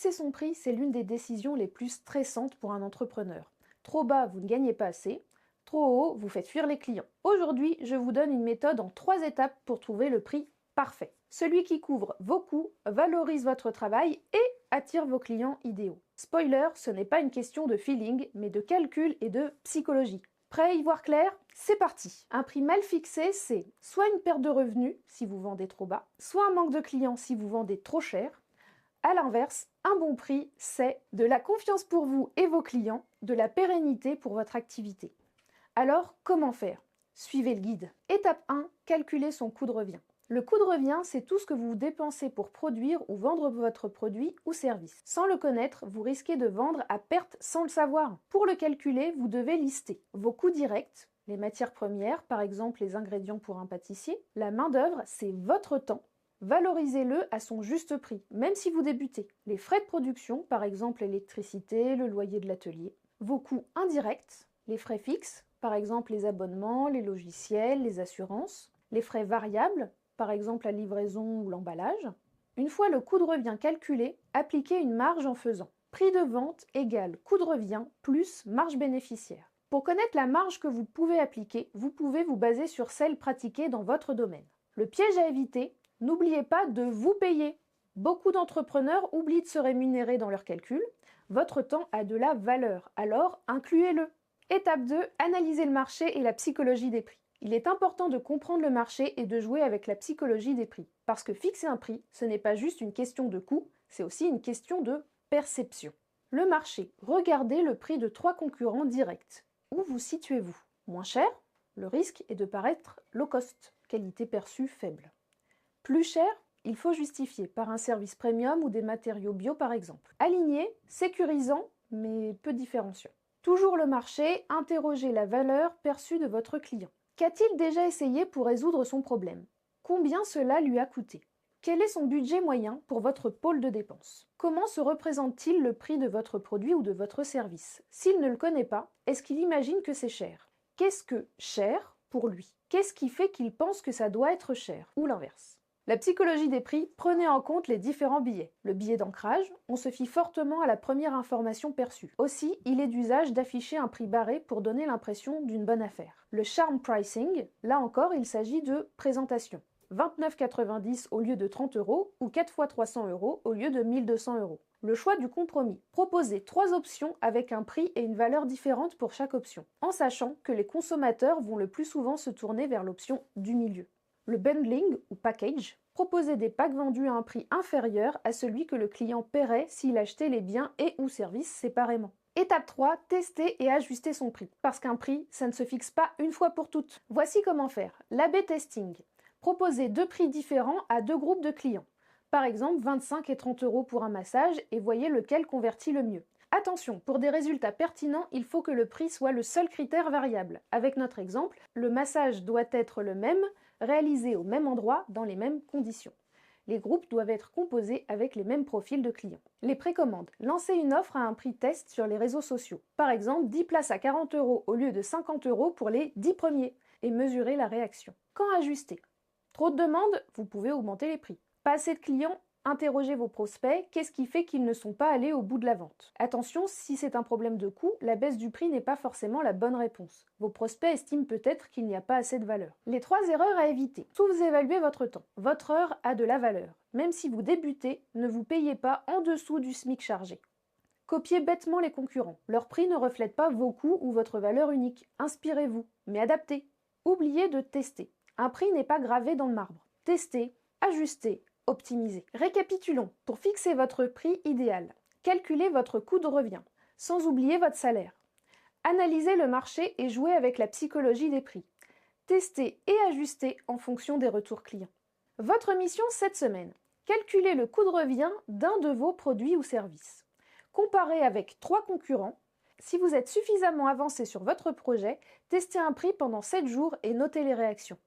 Fixer son prix, c'est l'une des décisions les plus stressantes pour un entrepreneur. Trop bas, vous ne gagnez pas assez. Trop haut, vous faites fuir les clients. Aujourd'hui, je vous donne une méthode en 3 étapes pour trouver le prix parfait. Celui qui couvre vos coûts, valorise votre travail et attire vos clients idéaux. Spoiler, ce n'est pas une question de feeling, mais de calcul et de psychologie. Prêt à y voir clair? C'est parti! Un prix mal fixé, c'est soit une perte de revenus si vous vendez trop bas, soit un manque de clients si vous vendez trop cher. A l'inverse, un bon prix, c'est de la confiance pour vous et vos clients, de la pérennité pour votre activité. Alors, comment faire? Suivez le guide. Étape 1, calculer son coût de revient. Le coût de revient, c'est tout ce que vous dépensez pour produire ou vendre votre produit ou service. Sans le connaître, vous risquez de vendre à perte sans le savoir. Pour le calculer, vous devez lister vos coûts directs, les matières premières, par exemple les ingrédients pour un pâtissier. La main-d'œuvre, c'est votre temps. Valorisez-le à son juste prix, même si vous débutez. Les frais de production, par exemple l'électricité, le loyer de l'atelier. Vos coûts indirects, les frais fixes, par exemple les abonnements, les logiciels, les assurances. Les frais variables, par exemple la livraison ou l'emballage. Une fois le coût de revient calculé, appliquez une marge en faisant prix de vente égale coût de revient plus marge bénéficiaire. Pour connaître la marge que vous pouvez appliquer, vous pouvez vous baser sur celle pratiquée dans votre domaine. Le piège à éviter, n'oubliez pas de vous payer. Beaucoup d'entrepreneurs oublient de se rémunérer dans leurs calculs. Votre temps a de la valeur, alors incluez-le. Étape 2, analysez le marché et la psychologie des prix. Il est important de comprendre le marché et de jouer avec la psychologie des prix. Parce que fixer un prix, ce n'est pas juste une question de coût, c'est aussi une question de perception. Le marché, regardez le prix de 3 concurrents directs. Où vous situez-vous? Moins cher, le risque est de paraître low cost, qualité perçue faible. Plus cher, il faut justifier par un service premium ou des matériaux bio par exemple. Aligné, sécurisant, mais peu différenciant. Toujours le marché, interrogez la valeur perçue de votre client. Qu'a-t-il déjà essayé pour résoudre son problème? Combien cela lui a coûté? Quel est son budget moyen pour votre pôle de dépenses? Comment se représente-t-il le prix de votre produit ou de votre service? S'il ne le connaît pas, est-ce qu'il imagine que c'est cher? Qu'est-ce que cher pour lui? Qu'est-ce qui fait qu'il pense que ça doit être cher? Ou l'inverse? La psychologie des prix, prenez en compte les différents billets. Le billet d'ancrage, on se fie fortement à la première information perçue. Aussi, il est d'usage d'afficher un prix barré pour donner l'impression d'une bonne affaire. Le charm pricing, là encore, il s'agit de présentation. 29,90 € au lieu de 30 € ou 4 fois 300 € au lieu de 1200 €. Le choix du compromis. Proposez 3 options avec un prix et une valeur différente pour chaque option, en sachant que les consommateurs vont le plus souvent se tourner vers l'option du milieu. Le bundling ou package, proposer des packs vendus à un prix inférieur à celui que le client paierait s'il achetait les biens et ou services séparément. Étape 3, tester et ajuster son prix. Parce qu'un prix, ça ne se fixe pas une fois pour toutes. Voici comment faire. L'A/B testing. Proposez 2 prix différents à 2 groupes de clients. Par exemple, 25 et 30 € pour un massage et voyez lequel convertit le mieux. Attention, pour des résultats pertinents, il faut que le prix soit le seul critère variable. Avec notre exemple, le massage doit être le même, réalisé au même endroit, dans les mêmes conditions. Les groupes doivent être composés avec les mêmes profils de clients. Les précommandes. Lancez une offre à un prix test sur les réseaux sociaux. Par exemple, 10 places à 40 € au lieu de 50 € pour les 10 premiers. Et mesurez la réaction. Quand ajuster? Trop de demandes? Vous pouvez augmenter les prix. Pas assez de clients? Interrogez vos prospects, qu'est-ce qui fait qu'ils ne sont pas allés au bout de la vente? Attention, si c'est un problème de coût, la baisse du prix n'est pas forcément la bonne réponse. Vos prospects estiment peut-être qu'il n'y a pas assez de valeur. Les 3 erreurs à éviter. Sous-évaluez votre temps. Votre heure a de la valeur. Même si vous débutez, ne vous payez pas en dessous du SMIC chargé. Copiez bêtement les concurrents. Leur prix ne reflète pas vos coûts ou votre valeur unique. Inspirez-vous, mais adaptez. Oubliez de tester. Un prix n'est pas gravé dans le marbre. Testez, ajustez, optimiser. Récapitulons. Pour fixer votre prix idéal, calculez votre coût de revient, sans oublier votre salaire. Analysez le marché et jouez avec la psychologie des prix. Testez et ajustez en fonction des retours clients. Votre mission cette semaine, calculez le coût de revient d'un de vos produits ou services. Comparez avec 3 concurrents. Si vous êtes suffisamment avancé sur votre projet, testez un prix pendant 7 jours et notez les réactions.